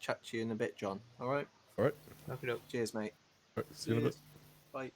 chat to you in a bit, John. All right. All right. Okay, doke. Cheers, mate. All right. See you in a bit. Cheers. Bye.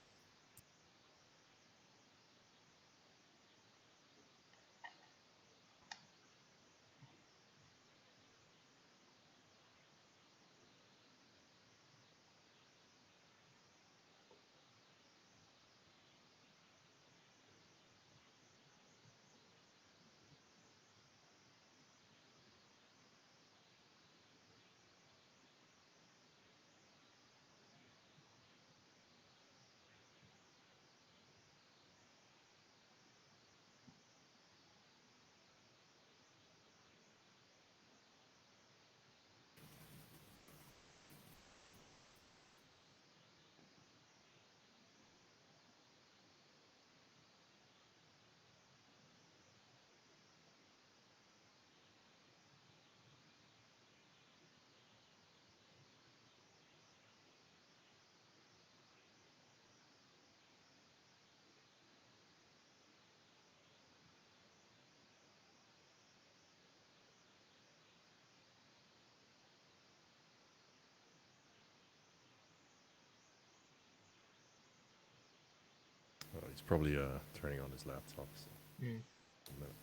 He's probably turning on his laptop. So. Mm. A minute.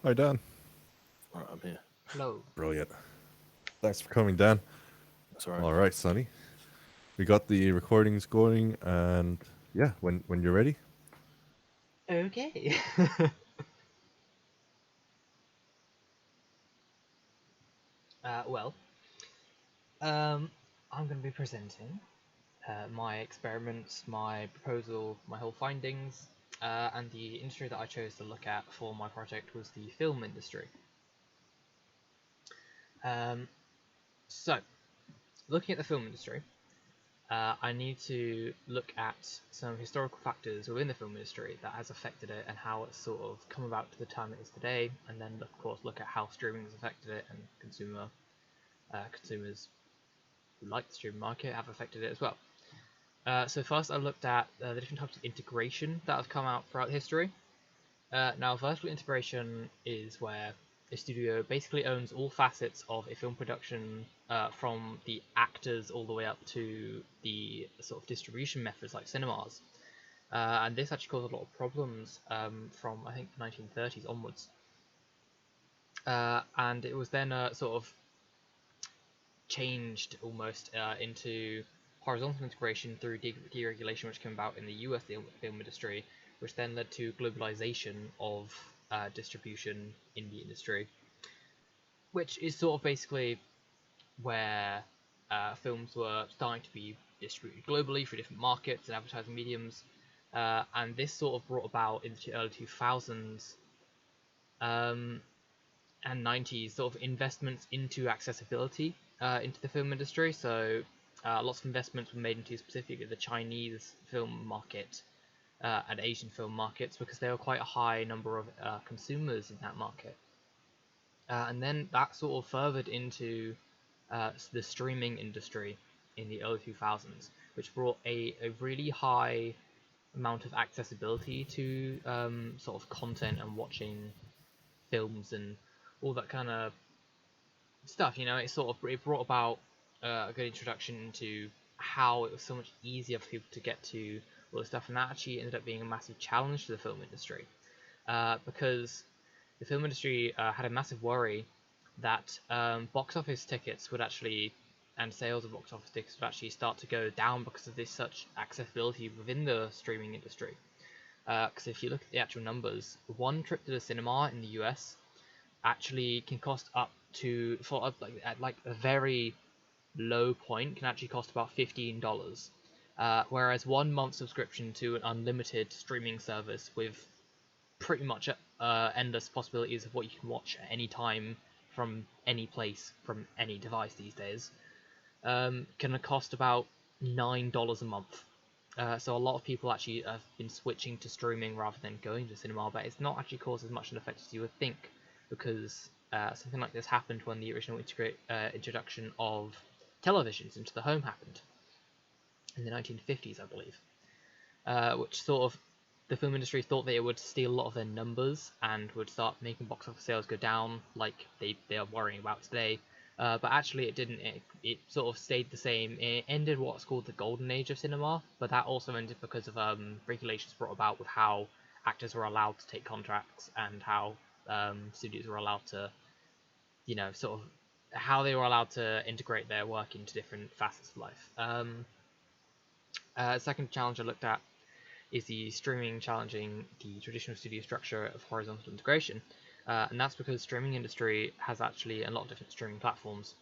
Hi, Dan. All right, I'm here. Hello. Brilliant. Thanks for coming, Dan. That's all right. All right, Sonny. We got the recordings going, and yeah, when you're ready. Okay. Well, I'm going to be presenting my experiments, my proposal, my whole findings, and the industry that I chose to look at for my project was the film industry. So, looking at the film industry, I need to look at some historical factors within the film industry that has affected it and how it's sort of come about to the time it is today, and then of course look at how streaming has affected it and consumers who like the streaming market have affected it as well. So first I looked at the different types of integration that have come out throughout history. Now vertical integration is where a studio basically owns all facets of a film production, from the actors all the way up to the sort of distribution methods like cinemas. and this actually caused a lot of problems from I think the 1930s onwards. And it was then sort of changed almost into horizontal integration through deregulation, which came about in the US film industry, which then led to globalization of distribution in the industry, which is sort of basically where films were starting to be distributed globally through different markets and advertising mediums, and this sort of brought about in the early 2000s and 90s sort of investments into accessibility into the film industry. So lots of investments were made into specifically the Chinese film market and Asian film markets, because there were quite a high number of consumers in that market. And then that sort of furthered into the streaming industry in the early 2000s, which brought a really high amount of accessibility to sort of content and watching films and all that kind of stuff. It brought about a good introduction into how it was so much easier for people to get to all this stuff, and that actually ended up being a massive challenge to the film industry, because the film industry had a massive worry that box office tickets would actually, and sales of box office tickets would actually start to go down because of this such accessibility within the streaming industry. Because if you look at the actual numbers, one trip to the cinema in the US actually can cost up to, at like a very low point, can actually cost about $15. Whereas 1 month subscription to an unlimited streaming service with pretty much endless possibilities of what you can watch at any time from any place from any device these days can cost about $9 a month. So a lot of people actually have been switching to streaming rather than going to cinema, but it's not actually caused as much an effect as you would think, because something like this happened when the original introduction of televisions into the home happened in the 1950s, I believe, which sort of the film industry thought that it would steal a lot of their numbers and would start making box office sales go down like they are worrying about today. But actually it didn't. It sort of stayed the same. It ended what's called the golden age of cinema, but that also ended because of regulations brought about with how actors were allowed to take contracts and how studios were allowed to, sort of how they were allowed to integrate their work into different facets of life. Second challenge I looked at is the streaming challenging the traditional studio structure of horizontal integration. And that's because the streaming industry has actually, a lot of different streaming platforms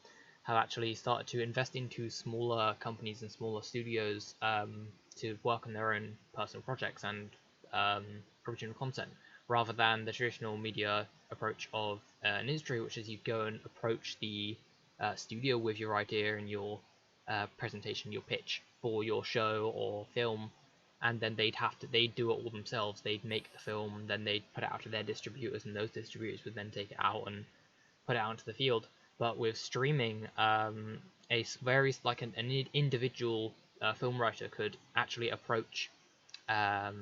have actually started to invest into smaller companies and smaller studios to work on their own personal projects and original content, rather than the traditional media approach of an industry, which is you go and approach the studio with your idea and your presentation, your pitch for your show or film, and then they'd do it all themselves. They'd make the film, then they'd put it out to their distributors, and those distributors would then take it out and put it out into the field. But with streaming, an individual film writer could actually approach a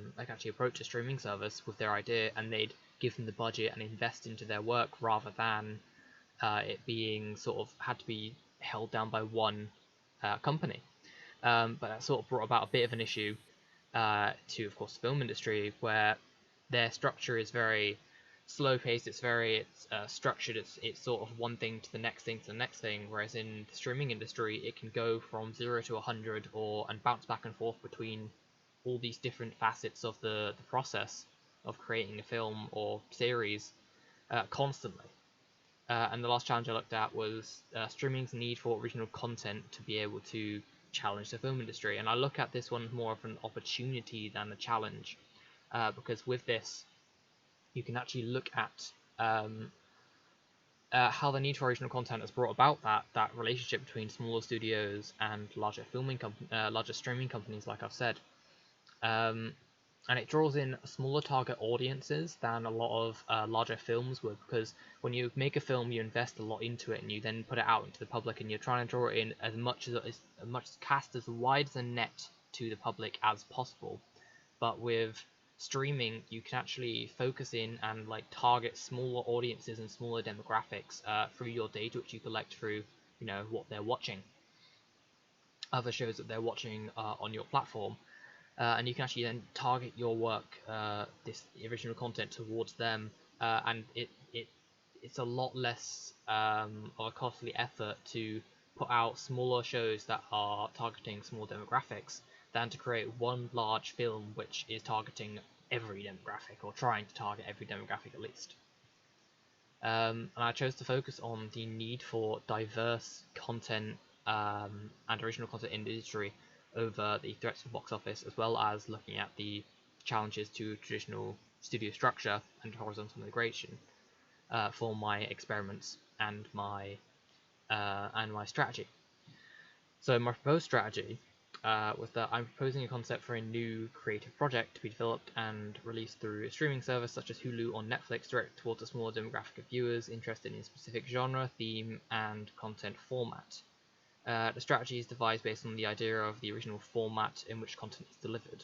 streaming service with their idea, and they'd give them the budget and invest into their work, rather than it being sort of had to be held down by one company. But that sort of brought about a bit of an issue to, of course, the film industry, where their structure is very slow-paced. It's very structured. It's sort of one thing to the next thing to the next thing. Whereas in the streaming industry, it can go from 0 to 100 and bounce back and forth between all these different facets of the process of creating a film or series constantly. And the last challenge I looked at was streaming's need for original content to be able to challenge the film industry. And I look at this one more of an opportunity than a challenge, because with this, you can actually look at how the need for original content has brought about that relationship between smaller studios and larger larger streaming companies, like I've said. And it draws in smaller target audiences than a lot of larger films would, because when you make a film, you invest a lot into it, and you then put it out into the public, and you're trying to draw it in as much cast as wide as a net to the public as possible. But with streaming, you can actually focus in and target smaller audiences and smaller demographics through your data, which you collect through what they're watching, other shows that they're watching on your platform. and you can actually then target your work, this original content, towards them, and it's a lot less of a costly effort to put out smaller shows that are targeting small demographics than to create one large film which is targeting every demographic, or trying to target every demographic at least. And I chose to focus on the need for diverse content and original content in the industry over the threats to the box office, as well as looking at the challenges to traditional studio structure and horizontal integration for my experiments and my strategy. So my proposed strategy was that I'm proposing a concept for a new creative project to be developed and released through a streaming service such as Hulu or Netflix, directed towards a smaller demographic of viewers interested in a specific genre, theme, and content format. The strategy is devised based on the idea of the original format in which content is delivered.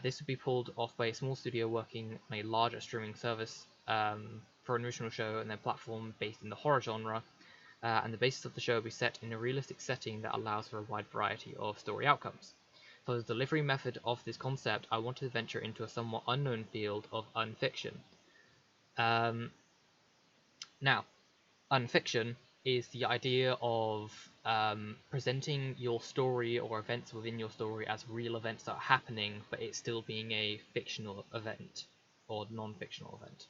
This would be pulled off by a small studio working on a larger streaming service for an original show and their platform based in the horror genre, and the basis of the show will be set in a realistic setting that allows for a wide variety of story outcomes. For the delivery method of this concept, I wanted to venture into a somewhat unknown field of unfiction. Now, unfiction is the idea of presenting your story or events within your story as real events that are happening, but it still being a fictional event or non-fictional event.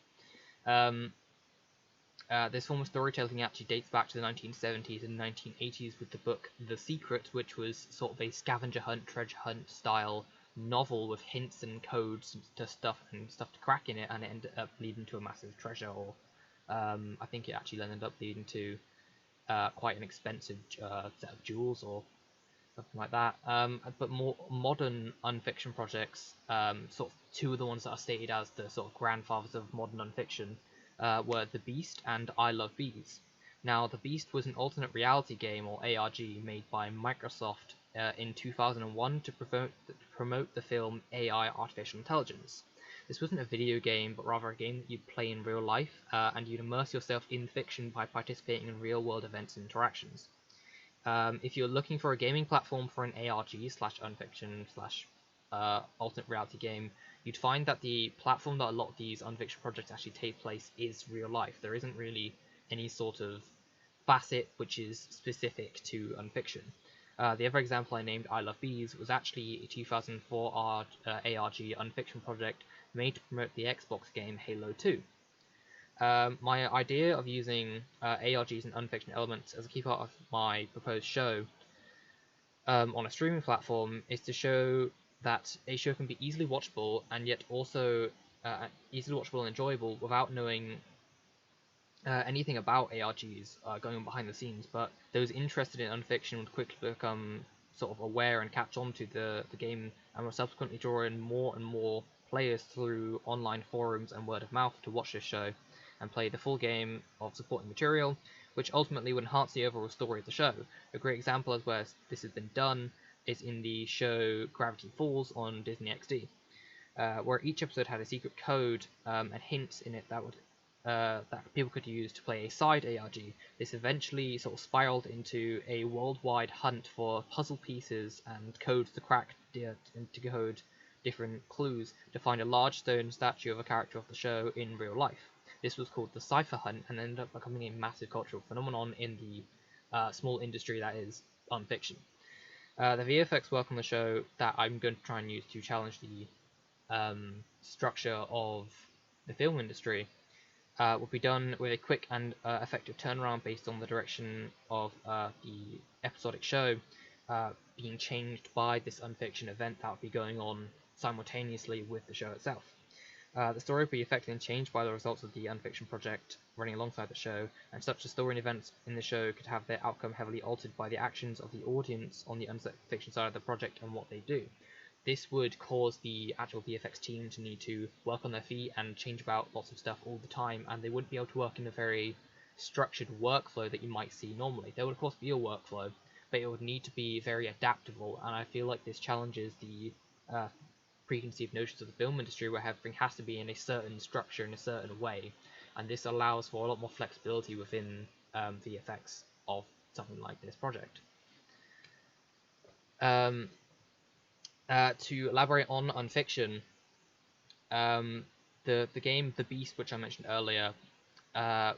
This form of storytelling actually dates back to the 1970s and 1980s with the book The Secret, which was sort of a scavenger hunt, treasure hunt style novel with hints and codes to stuff to crack in it, and it ended up leading to a massive treasure, or I think it actually ended up leading to quite an expensive set of jewels or something like that. But more modern unfiction projects, sort of two of the ones that are stated as the sort of grandfathers of modern unfiction, were The Beast and I Love Bees. Now, The Beast was an alternate reality game, or ARG, made by Microsoft in 2001 to promote the film AI Artificial Intelligence. This wasn't a video game, but rather a game that you'd play in real life, and you'd immerse yourself in fiction by participating in real-world events and interactions. If you're looking for a gaming platform for an ARG / unfiction / alternate reality game, you'd find that the platform that a lot of these unfiction projects actually take place is real life. There isn't really any sort of facet which is specific to unfiction. The other example I named, I Love Bees, was actually a 2004 ARG unfiction project made to promote the Xbox game Halo 2. My idea of using ARGs and unfiction elements as a key part of my proposed show on a streaming platform is to show that a show can be easily watchable and yet also easily watchable and enjoyable without knowing anything about ARGs going on behind the scenes, but those interested in unfiction would quickly become sort of aware and catch on to the game, and will subsequently draw in more and more players through online forums and word of mouth to watch this show and play the full game of supporting material, which ultimately would enhance the overall story of the show. A great example of where this has been done is in the show Gravity Falls on Disney XD, where each episode had a secret code and hints in it that people could use to play a side ARG. This eventually sort of spiraled into a worldwide hunt for puzzle pieces and codes to crack and to code different clues to find a large stone statue of a character of the show in real life. This was called the Cipher Hunt and ended up becoming a massive cultural phenomenon in the small industry that is unfiction. The VFX work on the show that I'm going to try and use to challenge the structure of the film industry will be done with a quick and effective turnaround based on the direction of the episodic show being changed by this unfiction event that will be going on simultaneously with the show itself. The story will be affected and changed by the results of the unfiction project running alongside the show, and such a story and events in the show could have their outcome heavily altered by the actions of the audience on the unfiction side of the project and what they do. This would cause the actual VFX team to need to work on their feet and change about lots of stuff all the time, and they wouldn't be able to work in a very structured workflow that you might see normally. There would of course be a workflow, but it would need to be very adaptable, and I feel like this challenges the preconceived notions of the film industry where everything has to be in a certain structure in a certain way, and this allows for a lot more flexibility within VFX of something like this project. To elaborate on Unfiction, the game The Beast, which I mentioned earlier,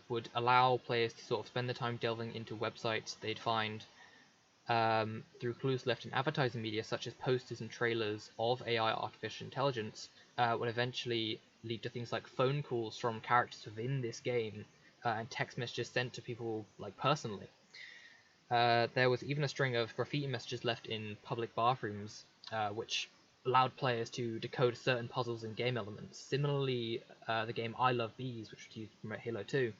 would allow players to sort of spend the time delving into websites they'd find through clues left in advertising media, such as posters and trailers of AI artificial intelligence, would eventually lead to things like phone calls from characters within this game and text messages sent to people like personally. There was even a string of graffiti messages left in public bathrooms, which allowed players to decode certain puzzles and game elements. Similarly, the game I Love Bees, which was used from Halo 2,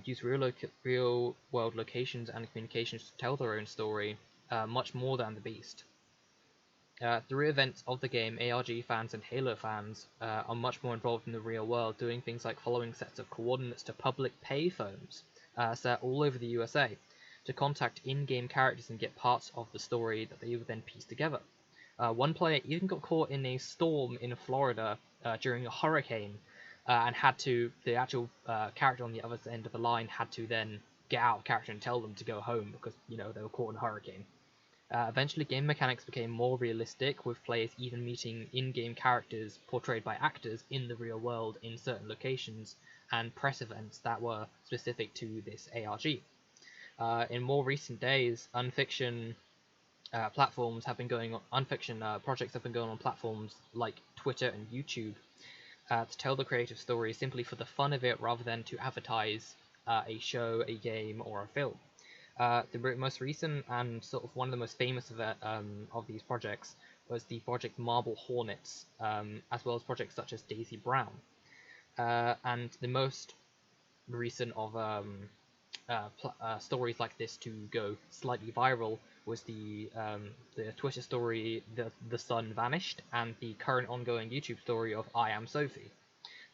used real-world locations and communications to tell their own story, much more than the Beast. Through events of the game, ARG fans and Halo fans are much more involved in the real world, doing things like following sets of coordinates to public payphones set all over the USA to contact in-game characters and get parts of the story that they would then piece together. One player even got caught in a storm in Florida during a hurricane, and the actual character on the other end of the line had to then get out of character and tell them to go home because, they were caught in a hurricane. Eventually, game mechanics became more realistic, with players even meeting in-game characters portrayed by actors in the real world in certain locations and press events that were specific to this ARG. In more recent days, Unfiction projects have been going on platforms like Twitter and YouTube to tell the creative story simply for the fun of it, rather than to advertise a show, a game, or a film. The most recent and sort of one of the most famous of these projects was the project Marble Hornets, as well as projects such as Daisy Brown. And the most recent of stories like this to go slightly viral was the Twitter story The Sun Vanished, and the current ongoing YouTube story of I Am Sophie.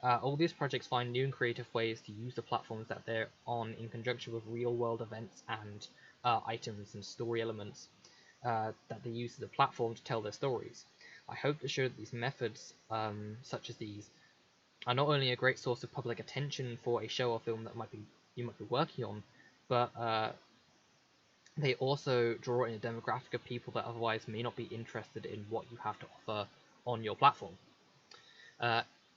All these projects find new and creative ways to use the platforms that they're on in conjunction with real-world events and items and story elements that they use as a platform to tell their stories. I hope to show that these methods, such as these, are not only a great source of public attention for a show or film that you might be working on, but they also draw in a demographic of people that otherwise may not be interested in what you have to offer on your platform.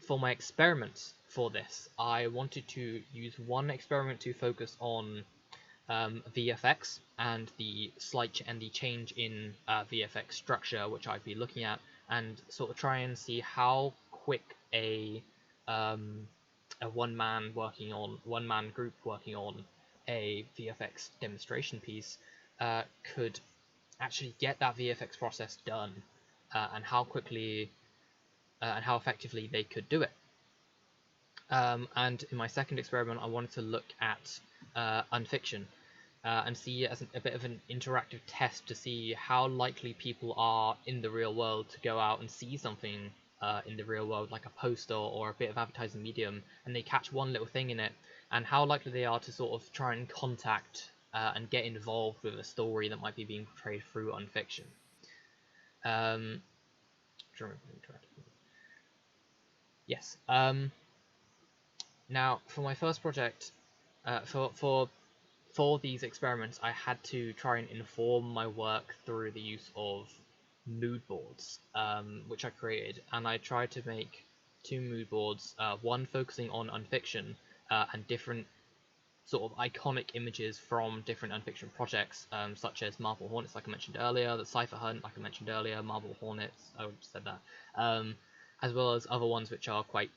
For my experiments for this, I wanted to use one experiment to focus on VFX and the change in VFX structure, which I'd be looking at, and sort of try and see how quick a one-man group working on a VFX demonstration piece could actually get that VFX process done, and how quickly and how effectively they could do it. And in my second experiment, I wanted to look at Unfiction and see it as a bit of an interactive test to see how likely people are in the real world to go out and see something in the real world, like a poster or a bit of advertising medium, and they catch one little thing in it, and how likely they are to sort of try and contact and get involved with a story that might be being portrayed through Unfiction. Yes. Now, for my first project, for these experiments, I had to try and inform my work through the use of mood boards, which I created, and I tried to make two mood boards, one focusing on Unfiction and different sort of iconic images from different Unfiction projects, such as Marble Hornets, like I mentioned earlier, the Cypher Hunt, like I mentioned earlier, Marble Hornets, I just said that, as well as other ones which are quite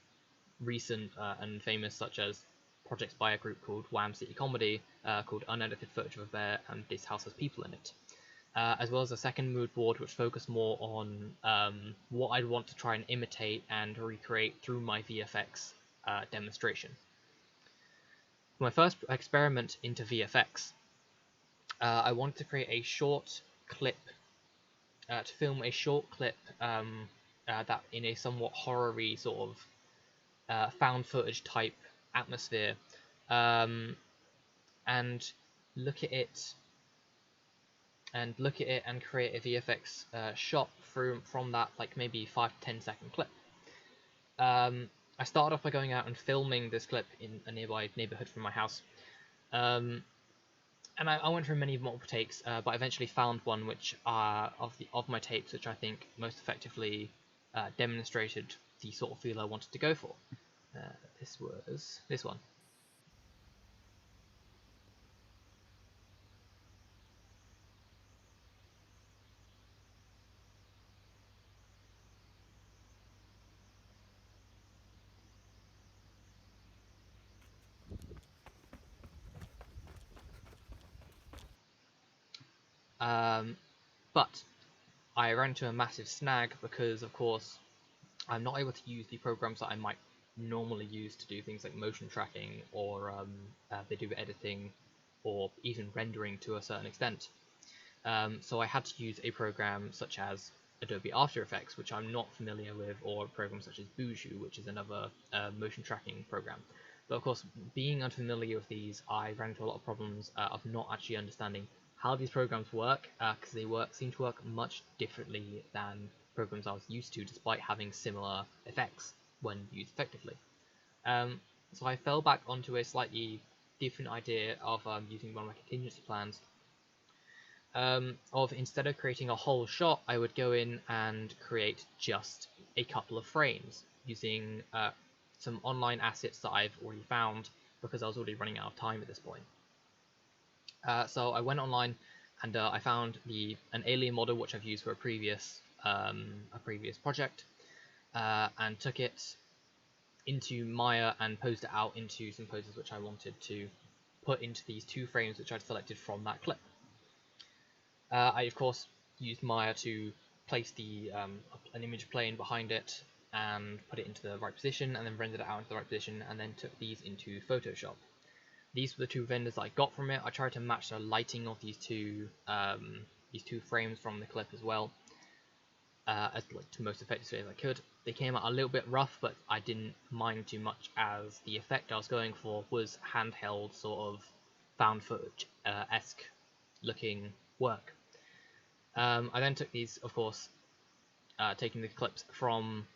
recent and famous, such as projects by a group called Wham City Comedy, called Unedited Footage of a Bear and This House Has People in It, as well as a second mood board which focused more on what I'd want to try and imitate and recreate through my VFX demonstration. For my first experiment into VFX, I wanted to create a short clip, to film a short clip that in a somewhat horror-y sort of found footage type atmosphere, and look at it and create a VFX shot from that, like maybe 5 to 10 second clip. I started off by going out and filming this clip in a nearby neighborhood from my house, and I went through many multiple takes, but I eventually found one which of my tapes which I think most effectively demonstrated the sort of feel I wanted to go for. This was this one. But I ran into a massive snag because, of course, I'm not able to use the programs that I might normally use to do things like motion tracking or video editing or even rendering to a certain extent. So I had to use a program such as Adobe After Effects, which I'm not familiar with, or programs such as Buju, which is another motion tracking program. But of course, being unfamiliar with these, I ran into a lot of problems of not actually understanding how these programs work, because they seem to work much differently than programs I was used to, despite having similar effects when used effectively. So I fell back onto a slightly different idea of using one of my contingency plans. Of instead of creating a whole shot, I would go in and create just a couple of frames using some online assets that I've already found, because I was already running out of time at this point. So I went online and I found an alien model which I've used for a previous project, and took it into Maya and posed it out into some poses which I wanted to put into these two frames which I'd selected from that clip. I of course used Maya to place an image plane behind it and put it into the right position, and then rendered it out into the right position, and then took these into Photoshop. These were the two vendors I got from it. I tried to match the lighting of these two frames from the clip as well, as to most effective as I could. They came out a little bit rough, but I didn't mind too much, as the effect I was going for was handheld, sort of found footage esque looking work. I then took these, of course, taking the clips from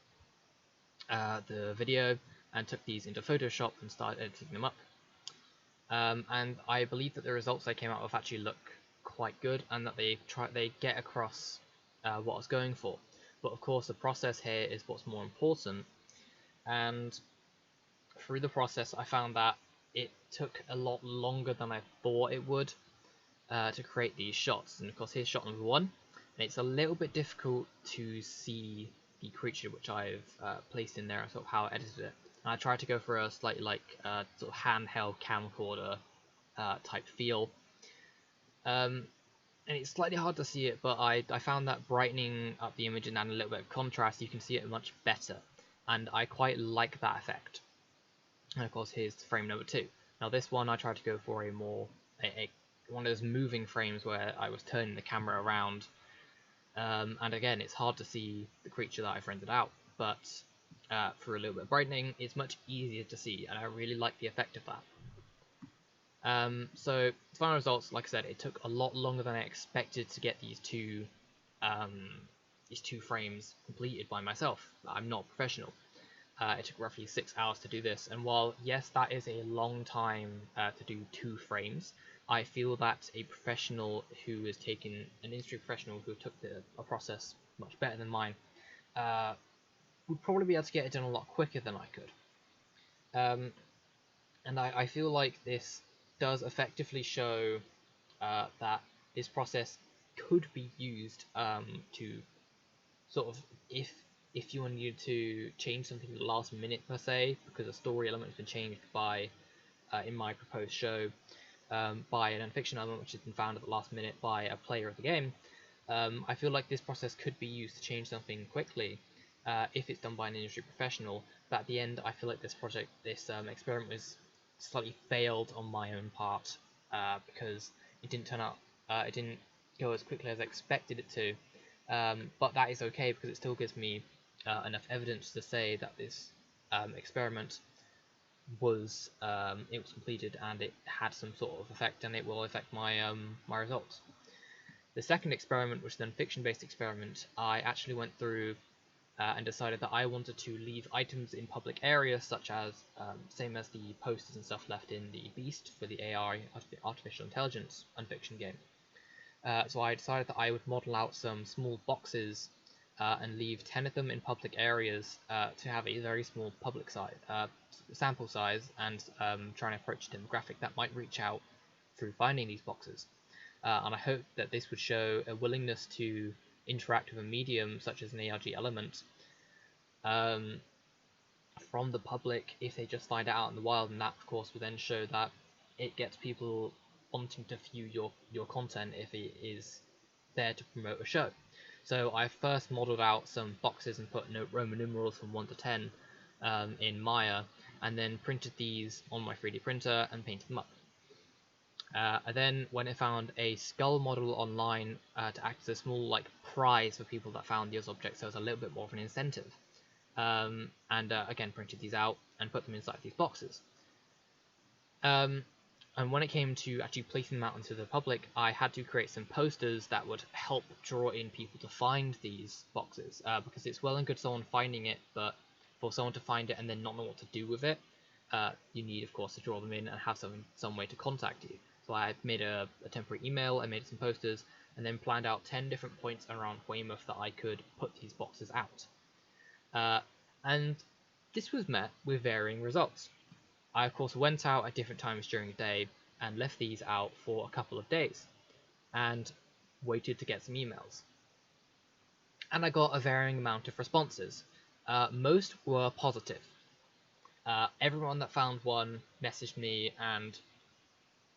the video, and took these into Photoshop and started editing them up. And I believe that the results they came out with actually look quite good, and that they get across what I was going for. But of course, the process here is what's more important. And through the process, I found that it took a lot longer than I thought it would to create these shots. And of course, here's shot number one, and it's a little bit difficult to see the creature which I've placed in there, and sort of how I edited it. And I tried to go for a slightly sort of handheld camcorder type feel. And it's slightly hard to see it, but I found that brightening up the image and adding a little bit of contrast, you can see it much better, and I quite like that effect. And of course, here's frame number two. Now this one, I tried to go for one of those moving frames where I was turning the camera around, and again, it's hard to see the creature that I've rendered out, but through a little bit of brightening, it's much easier to see, and I really like the effect of that. So the final results, like I said, it took a lot longer than I expected to get these two frames completed by myself. I'm not a professional. It took roughly 6 hours to do this, and while yes, that is a long time to do 2 frames, I feel that a professional who has taken an industry professional who took a process much better than mine would probably be able to get it done a lot quicker than I could. And I feel like this does effectively show that this process could be used to sort of, if you wanted to change something at the last minute per se, because a story element has been changed by in my proposed show by an unfiction element which has been found at the last minute by a player of the game. I feel like this process could be used to change something quickly if it's done by an industry professional. But at the end, I feel like this experiment was slightly failed on my own part because it didn't turn out, it didn't go as quickly as I expected it to. But that is okay, because it still gives me enough evidence to say that this experiment was completed, and it had some sort of effect, and it will affect my my results. The second experiment, which is an fiction-based experiment, I actually went through and decided that I wanted to leave items in public areas, such as same as the posters and stuff left in the Beast for the AI, artificial intelligence unfiction game. So I decided that I would model out some small boxes and leave 10 of them in public areas to have a very small public size, sample size, and try and approach a demographic that might reach out through finding these boxes. And I hope that this would show a willingness to interact with a medium such as an ARG element from the public if they just find it out in the wild, and that of course would then show that it gets people wanting to view your content if it is there to promote a show. So I first modeled out some boxes and put Roman numerals from 1 to 10 in Maya, and then printed these on my 3D printer and painted them up. I then went and found a skull model online to act as a small prize for people that found those objects, so it was a little bit more of an incentive. Again, printed these out and put them inside these boxes. And when it came to actually placing them out into the public, I had to create some posters that would help draw in people to find these boxes, because it's well and good someone finding it, but for someone to find it and then not know what to do with it, you need, of course, to draw them in and have some way to contact you. So I made a temporary email, I made some posters, and then planned out 10 different points around Weymouth that I could put these boxes out. And this was met with varying results. I, of course, went out at different times during the day and left these out for a couple of days and waited to get some emails. And I got a varying amount of responses. Most were positive. Everyone that found one messaged me and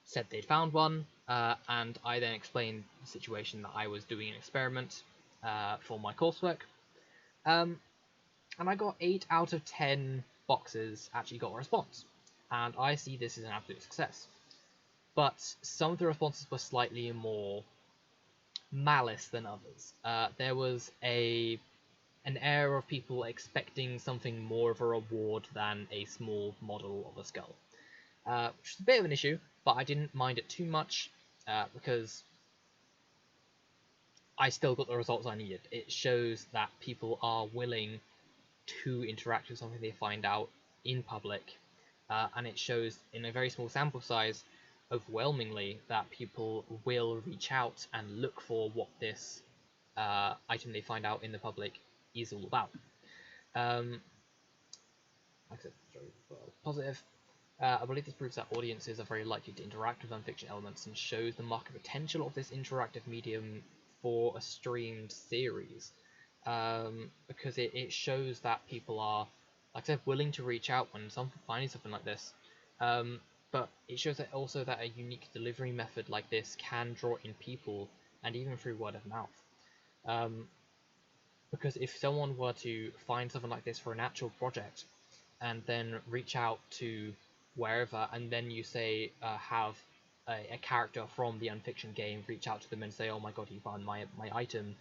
said they'd found one, and I then explained the situation that I was doing an experiment for my coursework. And I got 8 out of 10 boxes actually got a response. And I see this as an absolute success. But some of the responses were slightly more malice than others. There was an air of people expecting something more of a reward than a small model of a skull. Which is a bit of an issue, but I didn't mind it too much, because I still got the results I needed. It shows that people are willing to interact with something they find out in public. And it shows in a very small sample size, overwhelmingly, that people will reach out and look for what this item they find out in the public is all about. Like I said, very positive. I believe this proves that audiences are very likely to interact with unfiction elements and shows the market potential of this interactive medium for a streamed series. Because it shows that people are, like I said, willing to reach out when finding something like this, but it shows that also that a unique delivery method like this can draw in people, and even through word of mouth. Because if someone were to find something like this for an actual project, and then reach out to wherever, and then you say have a character from the Unfiction game reach out to them and say, "Oh my god, you found my item,"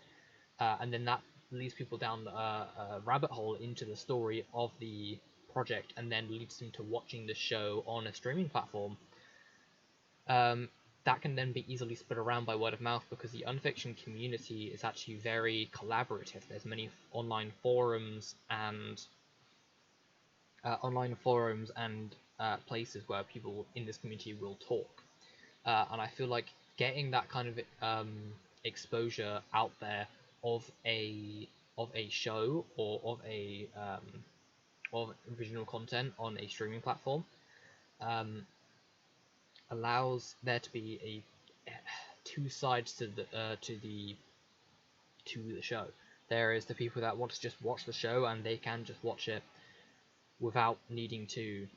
and then that leads people down a rabbit hole into the story of the project, and then leads them to watching the show on a streaming platform. That can then be easily spread around by word of mouth, because the unfiction community is actually very collaborative. There's many online forums and places where people in this community will talk, and I feel like getting that kind of exposure out there of a show or of original content on a streaming platform allows there to be two sides to the show. There is the people that want to just watch the show, and they can just watch it without needing to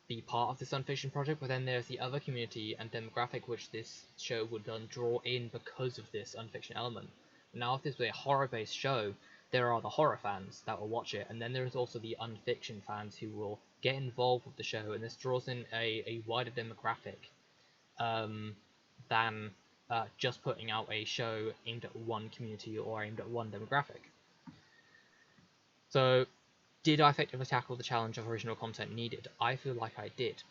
be part of this unfiction project, but then there's the other community and demographic which this show would then draw in because of this unfiction element. Now, if this was a horror-based show, there are the horror fans that will watch it, and then there is also the unfiction fans who will get involved with the show, and this draws in a wider demographic than just putting out a show aimed at one community or aimed at one demographic. So, did I effectively tackle the challenge of original content needed? I feel like I did,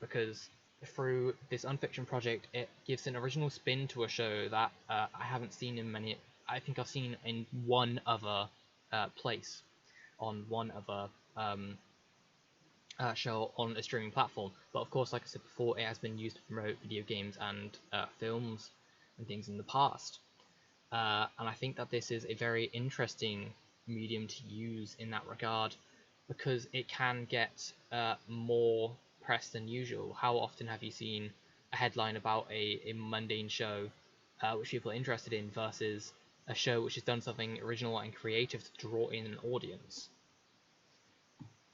because through this unfiction project, it gives an original spin to a show that I haven't seen in many. I think I've seen in one other place on one other show on a streaming platform. But of course, like I said before, it has been used to promote video games and films and things in the past. And I think that this is a very interesting medium to use in that regard, because it can get more press than usual. How often have you seen a headline about a mundane show which people are interested in versus a show which has done something original and creative to draw in an audience?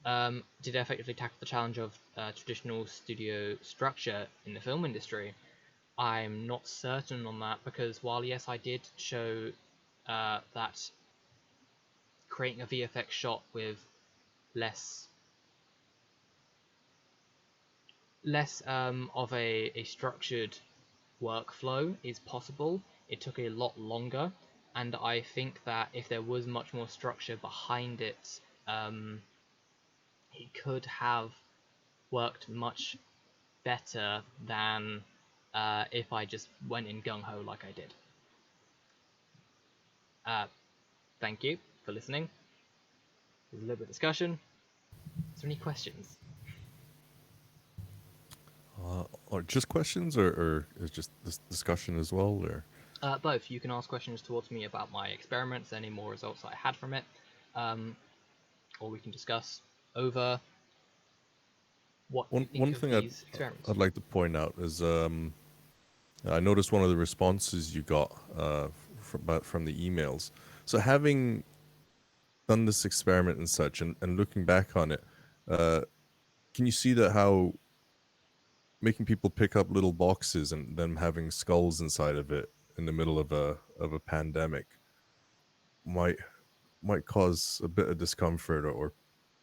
Did it effectively tackle the challenge of traditional studio structure in the film industry? I'm not certain on that, because while yes, I did show that creating a VFX shot with less of a structured workflow is possible, it took a lot longer, and I think that if there was much more structure behind it, it could have worked much better than if I just went in gung-ho like I did. Thank you for listening. There's a little bit of discussion. Is there any questions? Or just questions, or is just this discussion as well, or? Both. You can ask questions towards me about my experiments, any more results I had from it, or we can discuss over what you think One of thing these experiments. I'd like to point out is I noticed one of the responses you got from the emails. So having done this experiment and such, and looking back on it, can you see that how making people pick up little boxes and them having skulls inside of it in the middle of a pandemic might cause a bit of discomfort, or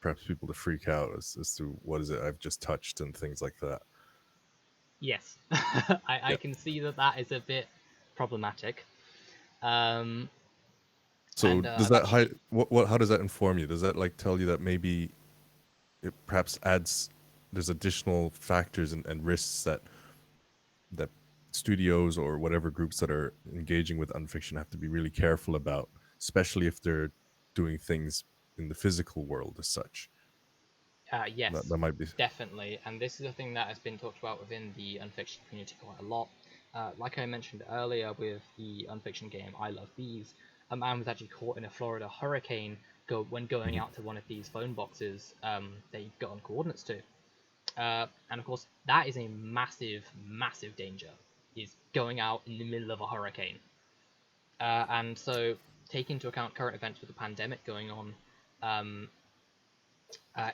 perhaps people to freak out as to what is it I've just touched and things like that? Yes, I can see that is a bit problematic. So and, does that how does that inform you? Does that like tell you that maybe it perhaps adds there's additional factors and risks that studios or whatever groups that are engaging with unfiction have to be really careful about, especially if they're doing things in the physical world as such? Yes, that might be definitely. And this is a thing that has been talked about within the unfiction community quite a lot. Like I mentioned earlier with the unfiction game I Love Bees, a man was actually caught in a Florida hurricane when going out to one of these phone boxes they got on coordinates to. And of course, that is a massive, massive danger, is going out in the middle of a hurricane. And so, take into account current events with the pandemic going on,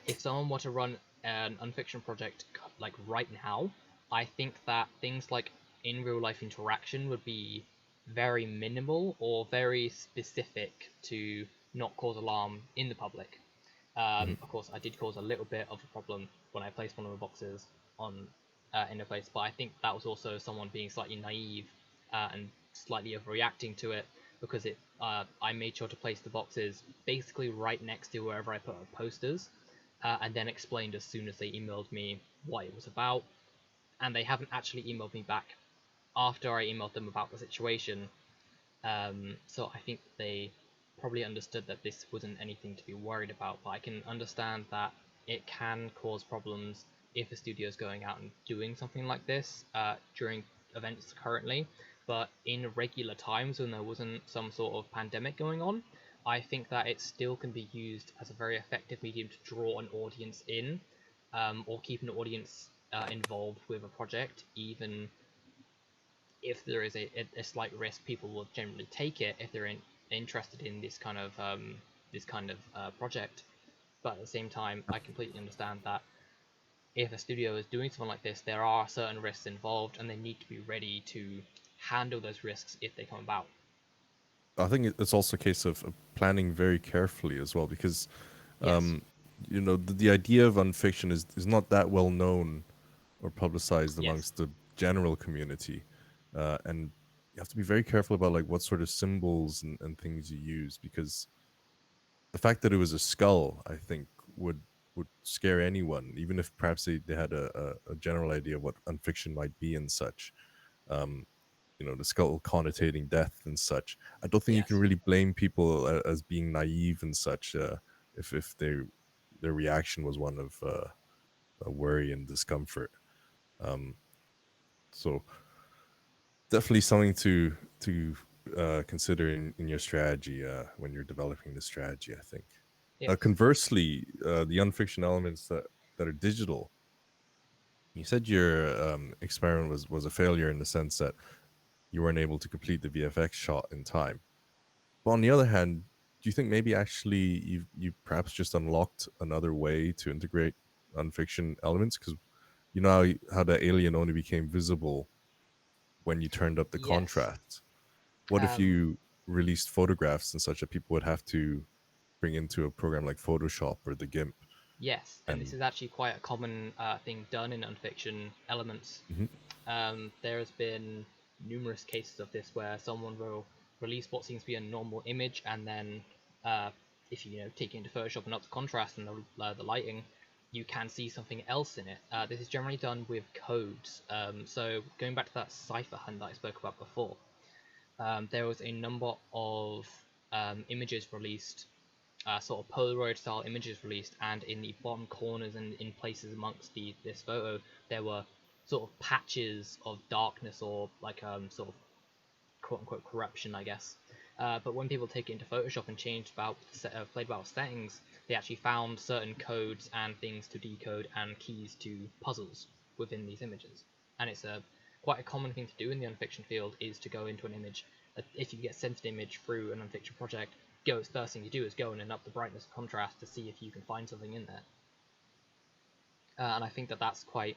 if someone were to run an unfiction project like right now, I think that things like in real life interaction would be very minimal or very specific to not cause alarm in the public. Of course, I did cause a little bit of a problem when I placed one of the boxes on in a place, but I think that was also someone being slightly naive and slightly overreacting to it, because I made sure to place the boxes basically right next to wherever I put our posters, and then explained as soon as they emailed me what it was about, and they haven't actually emailed me back after I emailed them about the situation. So I think they probably understood that this wasn't anything to be worried about, but I can understand that it can cause problems if a studio is going out and doing something like this during events currently. But in regular times, when there wasn't some sort of pandemic going on, I think that it still can be used as a very effective medium to draw an audience in, or keep an audience involved with a project, even if there is a slight risk. People will generally take it if they're interested in this kind of project. But at the same time, I completely understand that if a studio is doing something like this, there are certain risks involved, and they need to be ready to handle those risks if they come about. I think it's also a case of planning very carefully as well, because Yes. you know, the idea of unfiction is not that well known or publicized Yes. amongst the general community, and you have to be very careful about like what sort of symbols and things you use, because the fact that it was a skull, I think, would scare anyone, even if perhaps they had a general idea of what unfiction might be and such. the skull connotating death and such. I don't think you can Yes. really blame people as being naive and such, if their reaction was one of worry and discomfort. Um, so definitely something to consider in your strategy when you're developing the strategy, I think. Yes. Conversely, the unfiction elements that are digital, you said your experiment was a failure in the sense that you weren't able to complete the VFX shot in time. But on the other hand, do you think maybe actually you perhaps just unlocked another way to integrate unfiction elements? Because you know how the alien only became visible when you turned up the Yes. contrast. What if Um, you released photographs and such that people would have to bring into a program like Photoshop or the GIMP? yes, and this And is actually quite a common thing done in unfiction elements. Mhm. There has been numerous cases of this where someone will release what seems to be a normal image, and then if you take it into Photoshop and up the contrast and the lighting, you can see something else in it. This is generally done with codes. So going back to that cipher hunt that I spoke about before, there was a number of images released, sort of Polaroid style images released, and in the bottom corners and in places amongst this photo, there were sort of patches of darkness or like sort of quote unquote corruption, I guess. But when people take it into Photoshop and played about settings, they actually found certain codes and things to decode and keys to puzzles within these images. And it's quite a common thing to do in the unfiction field is to go into an image. If you get sent an image through an unfiction project, first thing you do is go in and up the brightness and contrast to see if you can find something in there. And I think that it's quite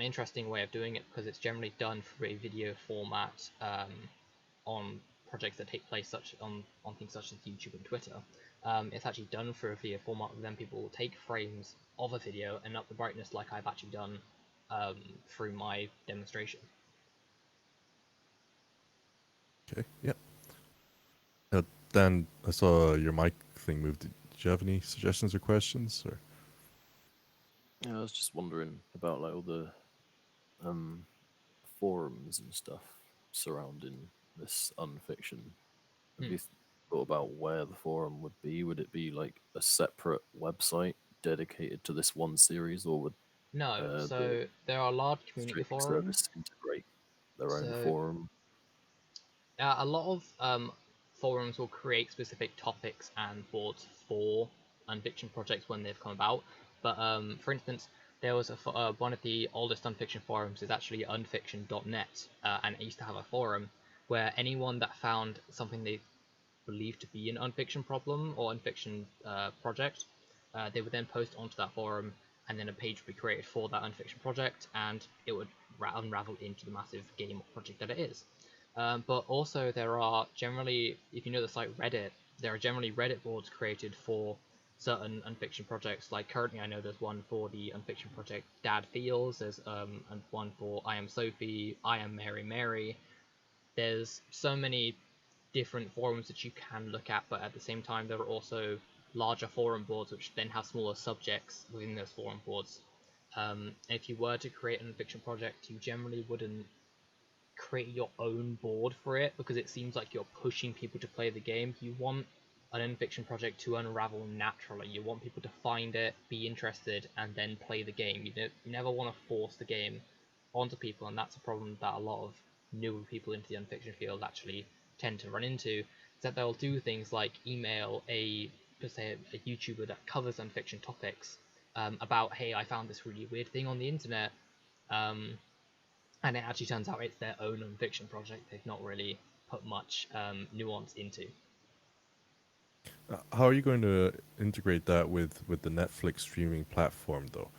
an interesting way of doing it because it's generally done through a video format on projects that take place on things such as YouTube and Twitter. It's actually done through a video format, and then people will take frames of a video and up the brightness like I've actually done through my demonstration. Okay, yeah. Dan, I saw your mic thing moved. Did you have any suggestions or questions? Or Yeah, I was just wondering about like all the forums and stuff surrounding this unfiction. Have you thought about where the forum would be? Would it be like a separate website dedicated to this one series, or would No, the so there are large community streaming forums. service integrate their own So forum? a lot of forums will create specific topics and boards for unfiction projects when they've come about. But for instance, there was one of the oldest unfiction forums is actually unfiction.net, and it used to have a forum where anyone that found something they believed to be an unfiction problem or unfiction project, they would then post onto that forum, and then a page would be created for that unfiction project, and it would unravel into the massive game or project that it is. But also there are generally, if you know the site Reddit, there are generally Reddit boards created for certain unfiction projects. Like currently I know there's one for the unfiction project Dad Feels, there's and one for I Am Sophie, I Am Mary Mary. There's so many different forums that you can look at, but at the same time there are also larger forum boards which then have smaller subjects within those forum boards. And if you were to create an unfiction project, you generally wouldn't create your own board for it because it seems like you're pushing people to play the game. You want an unfiction project to unravel naturally. You want people to find it, be interested, and then play the game. You never want to force the game onto people, and that's a problem that a lot of newer people into the unfiction field actually tend to run into. Is that they'll do things like email per se, a YouTuber that covers unfiction topics about, hey, I found this really weird thing on the internet. And it actually turns out it's their own non-fiction project they've not really put much nuance into. how are you going to integrate that with the Netflix streaming platform, though?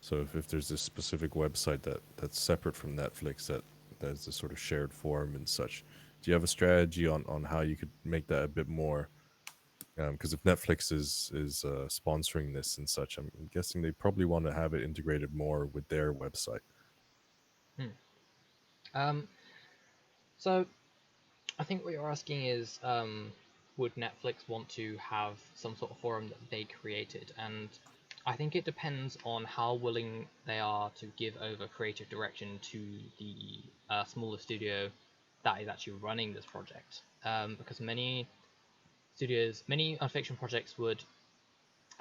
So if there's this specific website that's separate from Netflix that's a sort of shared forum and such, do you have a strategy on how you could make that a bit more? Because if Netflix is sponsoring this and such, I'm guessing they probably want to have it integrated more with their website. Um, so I think what you're asking is, would Netflix want to have some sort of forum that they created? And I think it depends on how willing they are to give over creative direction to the smaller studio that is actually running this project. Because many studios, many unfiction projects would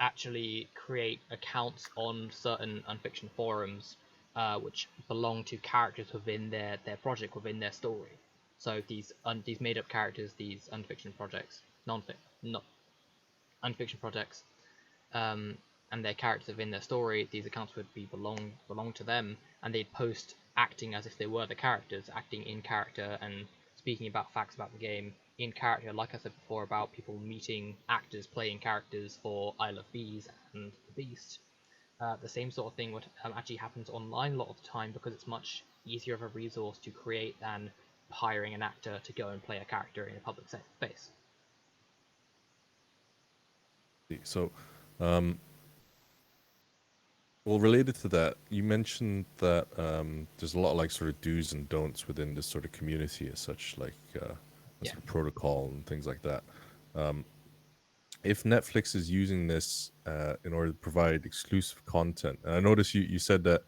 actually create accounts on certain unfiction forums, which belong to characters within their project, within their story. So these made up characters, these unfiction projects, not unfiction projects, um, and their characters within their story, these accounts would be belong to them, and they'd post acting as if they were the characters, acting in character and speaking about facts about the game in character. Like I said before about people meeting actors playing characters for I Love Bees and The Beast. The same sort of thing would actually happens online a lot of the time because it's much easier of a resource to create than hiring an actor to go and play a character in a public space. So, um, well, related to that, you mentioned that there's a lot of like sort of do's and don'ts within this sort of community as such, like Yeah. sort of protocol and things like that. If Netflix is using this in order to provide exclusive content, and I noticed you said that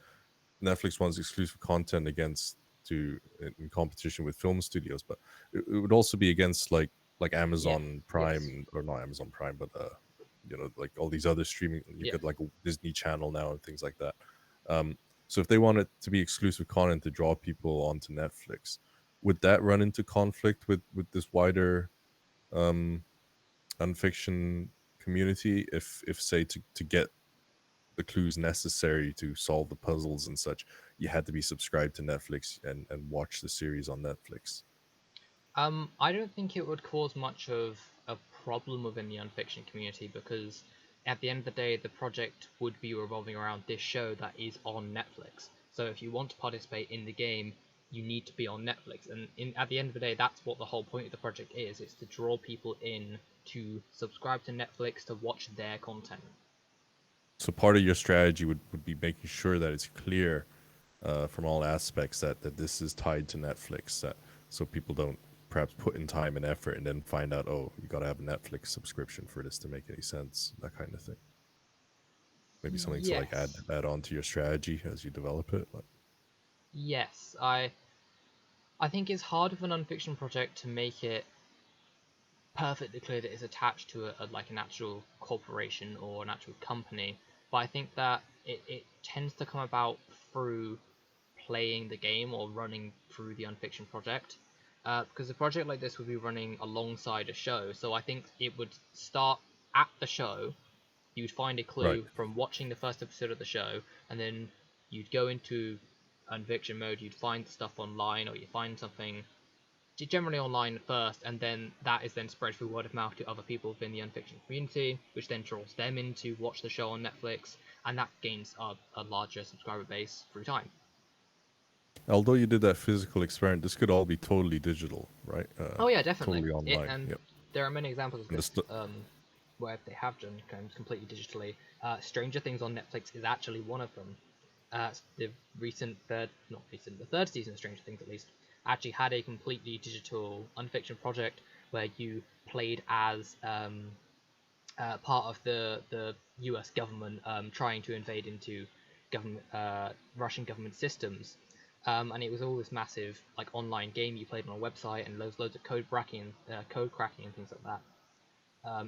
Netflix wants exclusive content in competition with film studios, but it would also be against like Amazon Prime, or not Amazon Prime, but like all these other streaming. You've got like a Disney Channel now and things like that. So if they want it to be exclusive content to draw people onto Netflix, would that run into conflict with this wider unfiction community? If say to get the clues necessary to solve the puzzles and such, you had to be subscribed to Netflix and watch the series on Netflix. I don't think it would cause much of a problem within the unfiction community because at the end of the day, the project would be revolving around this show that is on Netflix. So if you want to participate in the game, you need to be on Netflix. And at the end of the day, that's what the whole point of the project is. It's to draw people in to subscribe to Netflix to watch their content. So part of your strategy would be making sure that it's clear from all aspects that this is tied to Netflix, so people don't perhaps put in time and effort and then find out, oh, you got to have a Netflix subscription for this to make any sense, that kind of thing. Maybe something to like add on to your strategy as you develop it. But... Yes, I think it's hard with an unfiction project to make it perfectly clear that it's attached to like an actual corporation or an actual company, but I think that it tends to come about through playing the game or running through the unfiction project, because a project like this would be running alongside a show. So I think it would start at the show. You'd find a clue from watching the first episode of the show, and then you'd go into unfiction mode. You'd find stuff online, or you find something generally online first, and then that is then spread through word of mouth to other people within the unfiction community, which then draws them in to watch the show on Netflix, and that gains a larger subscriber base through time. Although you did that physical experiment, this could all be totally digital, right? Oh yeah, definitely. Totally online. There are many examples of this where they have done games completely digitally. Stranger Things on Netflix is actually one of them. The third season of Stranger Things at least, actually had a completely digital unfiction project where you played as part of the US government trying to invade into Russian government systems. And it was all this massive like online game you played on a website, and loads of code cracking and things like that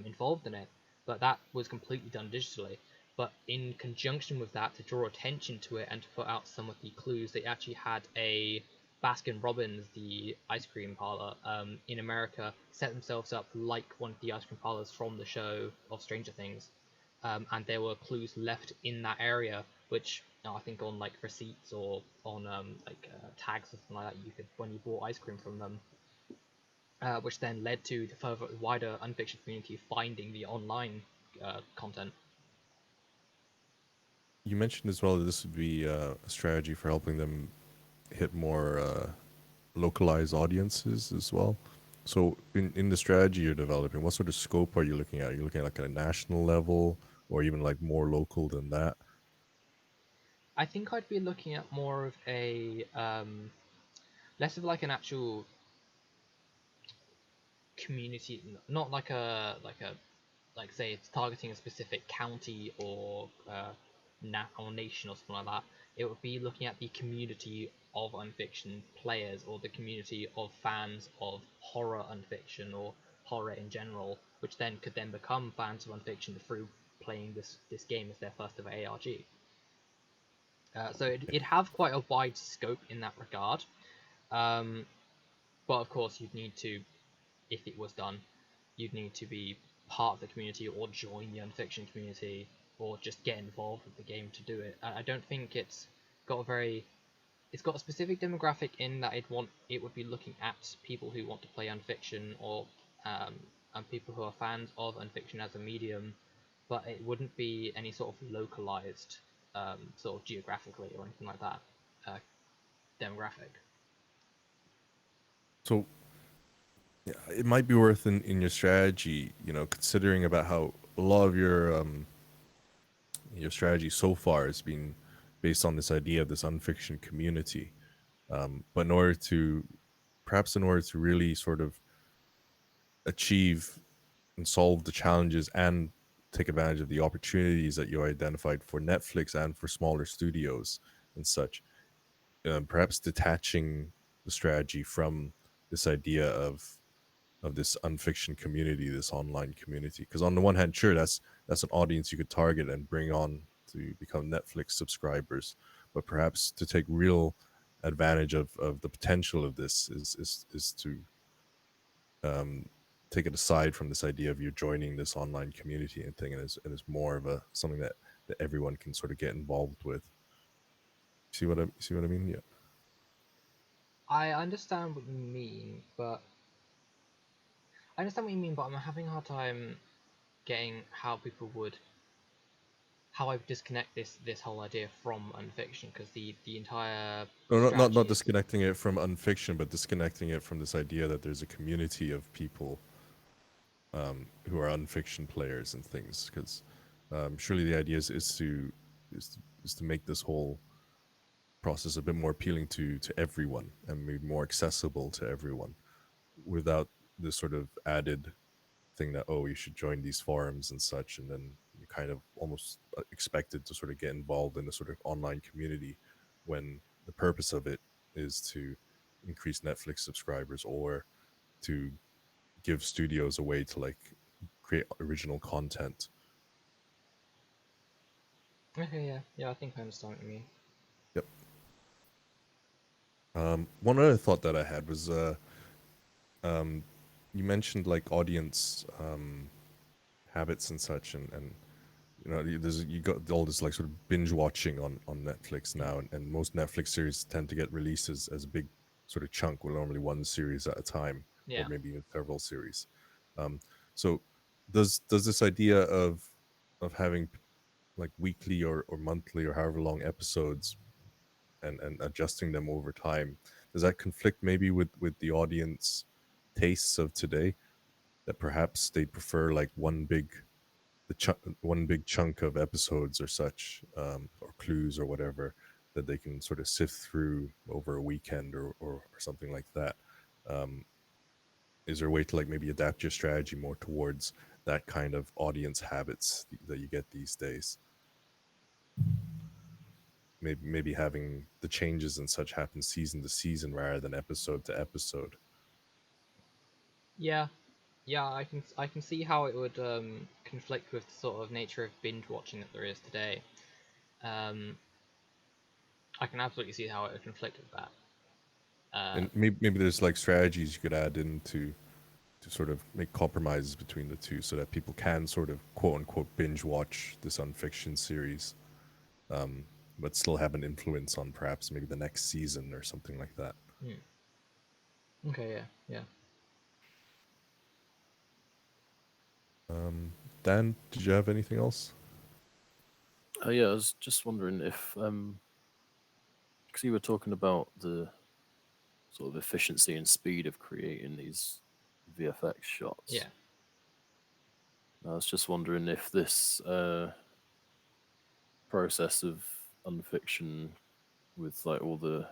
involved in it. But that was completely done digitally. But in conjunction with that, to draw attention to it and to put out some of the clues, they actually had a Baskin Robbins, the ice cream parlor in America, set themselves up like one of the ice cream parlors from the show of Stranger Things. And there were clues left in that area, which I think on like receipts or on tags or something like that, you could, when you bought ice cream from them, which then led to the wider unfiction community finding the online content. You mentioned as well that this would be a strategy for helping them hit more localized audiences as well. So in the strategy you're developing, what sort of scope are you looking at? Are you looking at like a national level or even like more local than that? I think I'd be looking at more of a less of like an actual community, not like a like say it's targeting a specific county or or nation or something like that, it would be looking at the community of unfiction players or the community of fans of horror unfiction or horror in general, which then could then become fans of unfiction through playing this game as their first ever ARG. So it'd have quite a wide scope in that regard. Um, but of course, you'd need to, if it was done, you'd need to be part of the community or join the unfiction community or just get involved with the game to do it. I don't think got a very it's got a specific demographic in that it would be looking at people who want to play unfiction or and people who are fans of unfiction as a medium, but it wouldn't be any sort of localized sort of geographically or anything like that demographic. So yeah, it might be worth in your strategy, considering about how a lot of your strategy so far has been based on this idea of this unfiction community. But perhaps in order to really sort of achieve and solve the challenges and take advantage of the opportunities that you identified for Netflix and for smaller studios and such, perhaps detaching the strategy from this idea of this unfiction community, this online community. Because on the one hand, sure, that's an audience you could target and bring on to become Netflix subscribers, but perhaps to take real advantage of the potential of this is to take it aside from this idea of you joining this online community and thing, and it's more of something that everyone can sort of get involved with. See what I mean? Yeah. I understand what you mean, but I'm having a hard time getting how I would disconnect this whole idea from unfiction, because the entire No, not strategy is disconnecting it from unfiction, but disconnecting it from this idea that there's a community of people who are unfiction players and things. Because surely the idea is to make this whole process a bit more appealing to everyone and maybe more accessible to everyone, without this sort of added thing that, oh, you should join these forums and such, and then you're kind of almost expected to sort of get involved in a sort of online community when the purpose of it is to increase Netflix subscribers or to give studios a way to like create original content. okay. Yeah, I think I understand what you mean. Yep. One other thought that I had was you mentioned like audience habits and such, and you got all this like sort of binge watching on Netflix now, and most Netflix series tend to get released as a big sort of chunk, with normally one series at a time, or Yeah. maybe even several series. So does this idea of having like weekly or monthly or however long episodes and adjusting them over time, does that conflict maybe with the audience tastes of today, that perhaps they prefer like one big chunk of episodes or such, or clues or whatever, that they can sort of sift through over a weekend or something like that? Is there a way to like maybe adapt your strategy more towards that kind of audience habits that you get these days? Maybe having the changes and such happen season to season rather than episode to episode. Yeah, yeah, I can see how it would conflict with the sort of nature of binge watching that there is today. Um, I can absolutely see how it would conflict with that. And maybe there's like strategies you could add in to sort of make compromises between the two, so that people can sort of quote unquote binge watch this unfiction series, but still have an influence on perhaps maybe the next season or something like that. Okay, yeah. Dan, did you have anything else? Yeah, I was just wondering if, because you were talking about the sort of efficiency and speed of creating these VFX shots. Yeah. I was just wondering if this process of unfiction, with like all the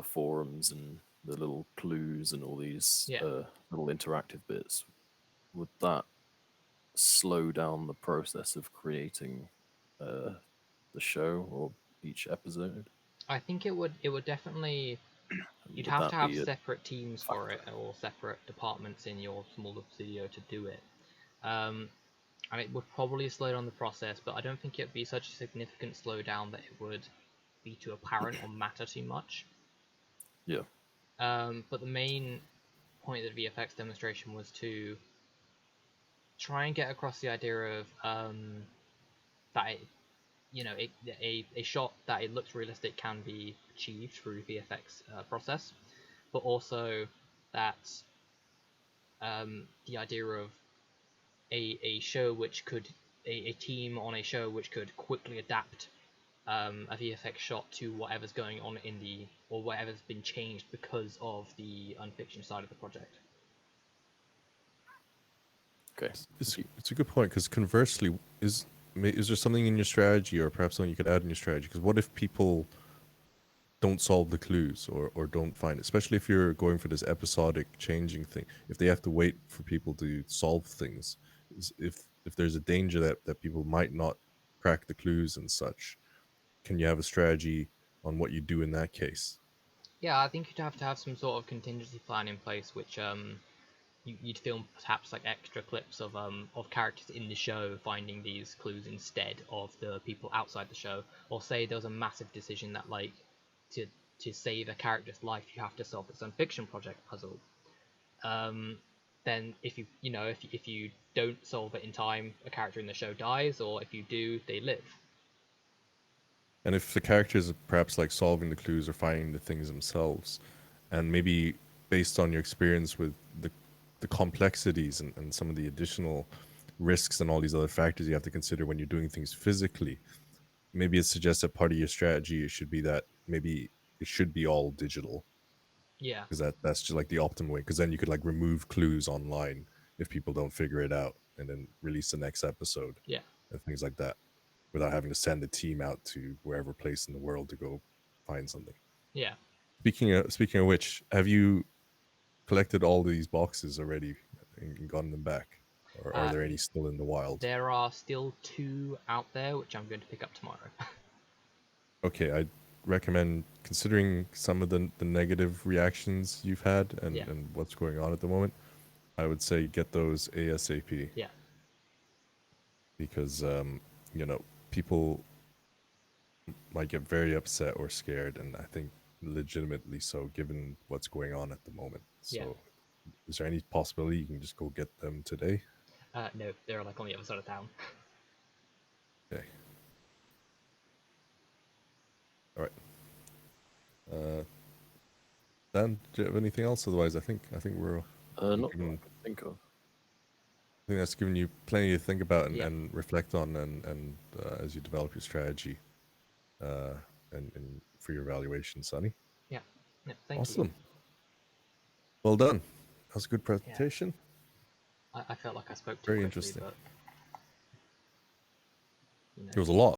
forums and the little clues and all these Yeah. little interactive bits, would that slow down the process of creating the show or each episode? I think it would definitely. And You'd would have to that have be a separate teams for it, factor? or separate departments in your smaller studio to do it. And it would probably slow down the process, but I don't think it'd be such a significant slowdown that it would be too apparent or matter too much. Yeah. But the main point of the VFX demonstration was to try and get across the idea of that a shot that it looks realistic can be achieved through VFX process, but also that the idea of a show which could a team on a show which could quickly adapt a VFX shot to whatever's going on in the or whatever's been changed because of the unfiction side of the project. Okay. It's a good point, because conversely, is there something in your strategy, or perhaps something you could add in your strategy? Because what if people don't solve the clues, or don't find it, especially if you're going for this episodic changing thing, if they have to wait for people to solve things, if there's a danger that people might not crack the clues and such, can you have a strategy on what you do in that case? Yeah, I think you'd have to have some sort of contingency plan in place, which you'd film perhaps like extra clips of characters in the show finding these clues instead of the people outside the show, or say there was a massive decision that like to save a character's life you have to solve this unfiction project puzzle. Then if you don't solve it in time, a character in the show dies, or if you do, they live. And if the characters are perhaps like solving the clues or finding the things themselves, and maybe based on your experience with the complexities and some of the additional risks and all these other factors you have to consider when you're doing things physically, maybe it suggests that part of your strategy should be that maybe it should be all digital, Yeah, because that's just like the optimal way, because then you could like remove clues online if people don't figure it out, and then release the next episode yeah, and things like that, without having to send a team out to wherever place in the world to go find something. yeah. Speaking of which, have you collected all these boxes already and gotten them back, or are Uh, there any still in the wild? there are still 2 out there, which I'm going to pick up tomorrow. Okay, I recommend, considering some of the negative reactions you've had and, Yeah. and what's going on at the moment, I would say get those ASAP, Yeah, because people might get very upset or scared, and I think legitimately so, given what's going on at the moment. So, yeah. is there any possibility you can just go get them today? No, they're like on the other side of town. Okay. All right. Dan, do you have anything else? Otherwise, I think we're. Not that I given- can think of. I think that's given you plenty to think about and, Yeah. and reflect on, and as you develop your strategy, and for your evaluation, Sonny. Yeah, thank Awesome. you. Well done. That was a good presentation. I felt like I spoke too Very quickly, interesting. but There was a lot.